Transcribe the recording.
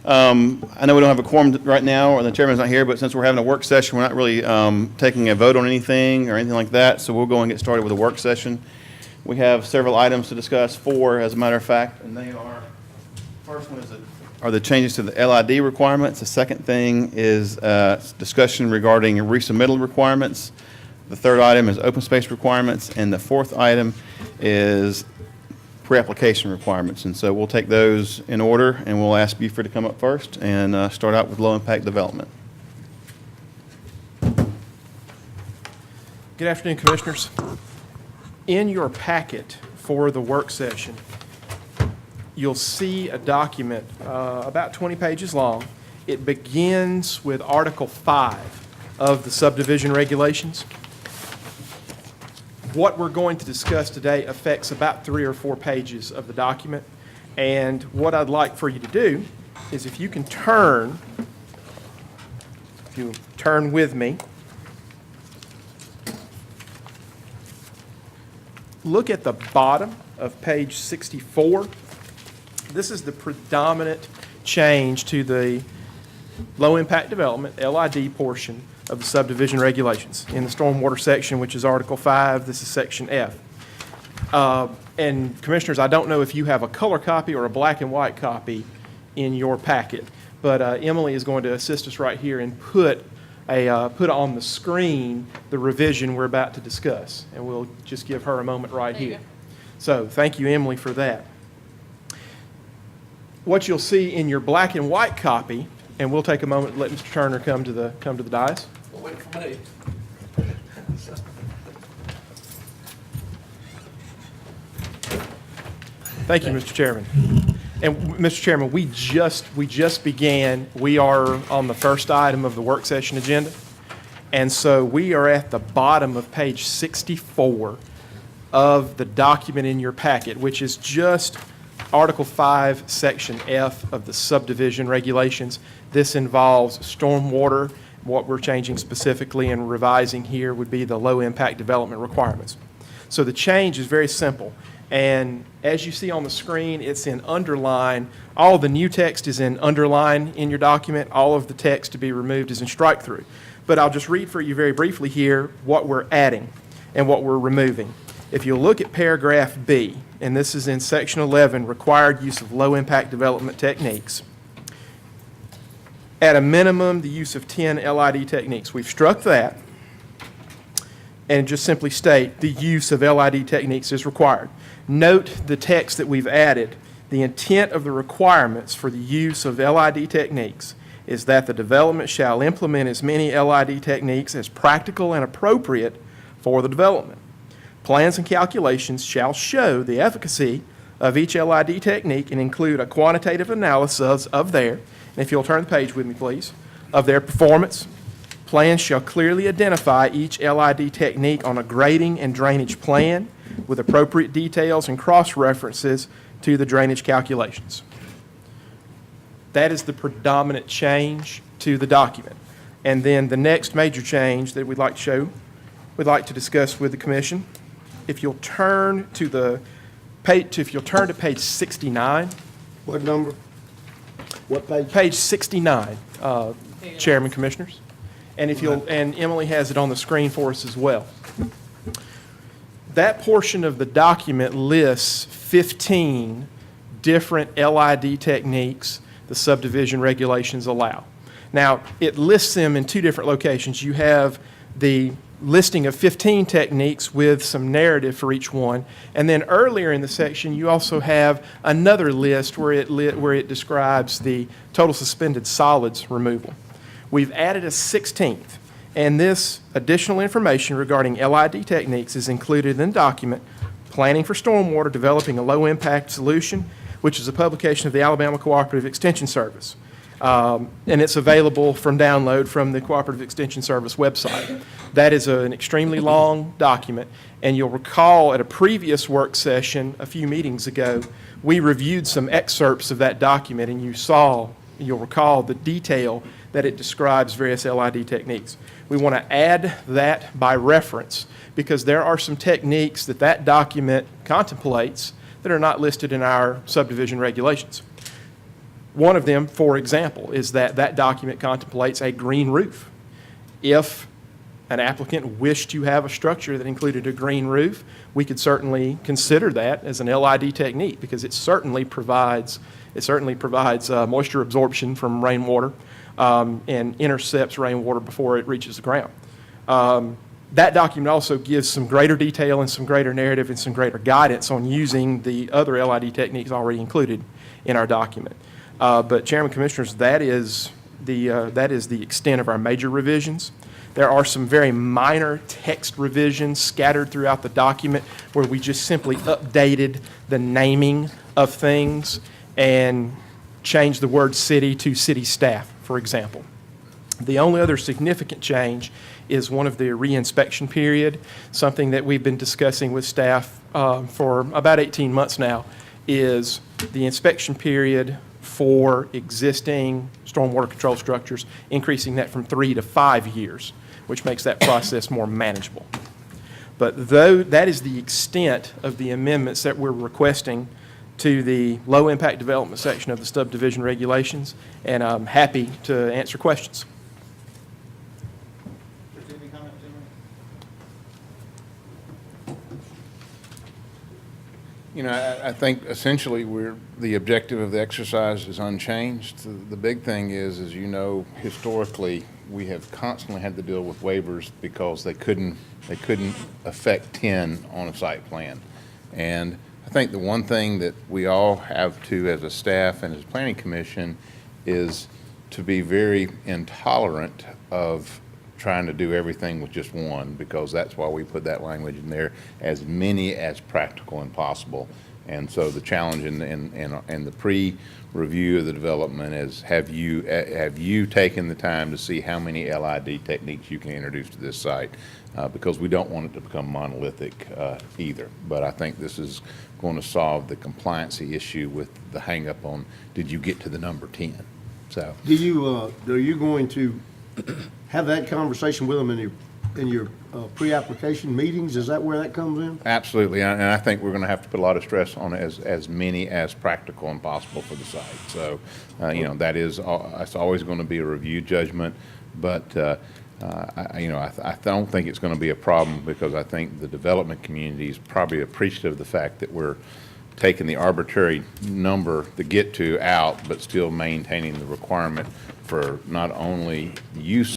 I know we don't have a quorum right now, or the chairman's not here, but since we're having a work session, we're not really taking a vote on anything or anything like that, so we'll go and get started with a work session. We have several items to discuss, 4 as a matter of fact, and they are, first one are the changes to the LID requirements. The second thing is discussion regarding resubmittal requirements. The third item is open space requirements, and the fourth item is pre-application requirements. And so we'll take those in order, and we'll ask Buford to come up first and start out with low-impact development. Good afternoon, Commissioners. In your packet for the work session, you'll see a document about 20 pages long. It begins with Article 5 of the subdivision regulations. What we're going to discuss today affects about 3 or 4 pages of the document. And what I'd like for you to do is if you turn with me, look at the bottom of page 64. This is the predominant change to the low-impact development, LID portion of the subdivision regulations. In the stormwater section, which is Article 5, this is Section F. And Commissioners, I don't know if you have a color copy or a black and white copy in your packet, but Emily is going to assist us right here and put on the screen the revision we're about to discuss. And we'll just give her a moment right here. So thank you, Emily, for that. What you'll see in your black and white copy, and we'll take a moment and let Mr. Turner come to the dais. Well, wait for me. Thank you, Mr. Chairman. And Mr. Chairman, we just began. We are on the first item of the work session agenda. And so we are at the bottom of page 64 of the document in your packet, which is just Article 5, Section F of the subdivision regulations. This involves stormwater. What we're changing specifically and revising here would be the low impact development requirements. So the change is very simple. And as you see on the screen, it's in underline. All the new text is in underline in your document. All of the text to be removed is in strike through. But I'll just read for you very briefly here what we're adding and what we're removing. If you look at paragraph B, and this is in section 11, required use of low impact development techniques. At a minimum, the use of 10 LID techniques. We've struck that and just simply state the use of LID techniques is required. Note the text that we've added. The intent of the requirements for the use of LID techniques is that the development shall implement as many LID techniques as practical and appropriate for the development. Plans and calculations shall show the efficacy of each LID technique and include a quantitative analysis of their, and if you'll turn the page with me, please, of their performance. Plans shall clearly identify each LID technique on a grading and drainage plan with appropriate details and cross-references to the drainage calculations. That is the predominant change to the document. And then the next major change that we'd like to discuss with the Commission, if you'll turn to page 69. What number? What page? Page 69, Chairman, Commissioners. And and Emily has it on the screen for us as well. That portion of the document lists 15 different LID techniques the subdivision regulations allow. Now, it lists them in 2 different locations. You have the listing of 15 techniques with some narrative for each one, and then earlier in the section you also have another list where it describes the total suspended solids removal. We've added a 16th, and this additional information regarding LID techniques is included in the document Planning for Stormwater Developing a Low Impact Solution, which is a publication of the Alabama Cooperative Extension Service. And it's available from download from the Cooperative Extension Service website. That is an extremely long document, and you'll recall at a previous work session a few meetings ago, we reviewed some excerpts of that document, and you'll recall the detail that it describes various LID techniques. We want to add that by reference because there are some techniques that document contemplates that are not listed in our subdivision regulations. One of them, for example, is that that document contemplates a green roof. If an applicant wished to have a structure that included a green roof, we could certainly consider that as an LID technique, because it certainly provides moisture absorption from rainwater and intercepts rainwater before it reaches the ground. That document also gives some greater detail and some greater narrative and some greater guidance on using the other LID techniques already included in our document. But Chairman, Commissioners, that is the extent of our major revisions. There are some very minor text revisions scattered throughout the document where we just simply updated the naming of things and changed the word city to city staff, for example. The only other significant change is one of the reinspection period, something that we've been discussing with staff for about 18 months now, is the inspection period for existing stormwater control structures, increasing that from 3 to 5 years, which makes that process more manageable. But though that is the extent of the amendments that we're requesting to the low-impact development section of the subdivision regulations, and I'm happy to answer questions. You know, I think essentially the objective of the exercise is unchanged. The big thing is, as you know, historically, we have constantly had to deal with waivers because they couldn't affect 10 on a site plan. And I think the one thing that we all have to, as a staff and as a planning commission, is to be very intolerant of trying to do everything with just one, because that's why we put that language in there, as many as practical and possible. And so the challenge in the pre-review of the development is, have you taken the time to see how many LID techniques you can introduce to this site? Because we don't want it to become monolithic either. But I think this is going to solve the compliancy issue with the hang-up on, did you get to the number 10? So Are you going to have that conversation with them in your pre-application meetings? Is that where that comes in? absolutely, and I think we're going to have to put a lot of stress on as many as practical and possible for the site. So, you know, it's always going to be a review judgment, but I don't think it's going to be a problem, because I think the development community is probably appreciative of the fact that we're taking the arbitrary number to get to out, but still maintaining the requirement for not only use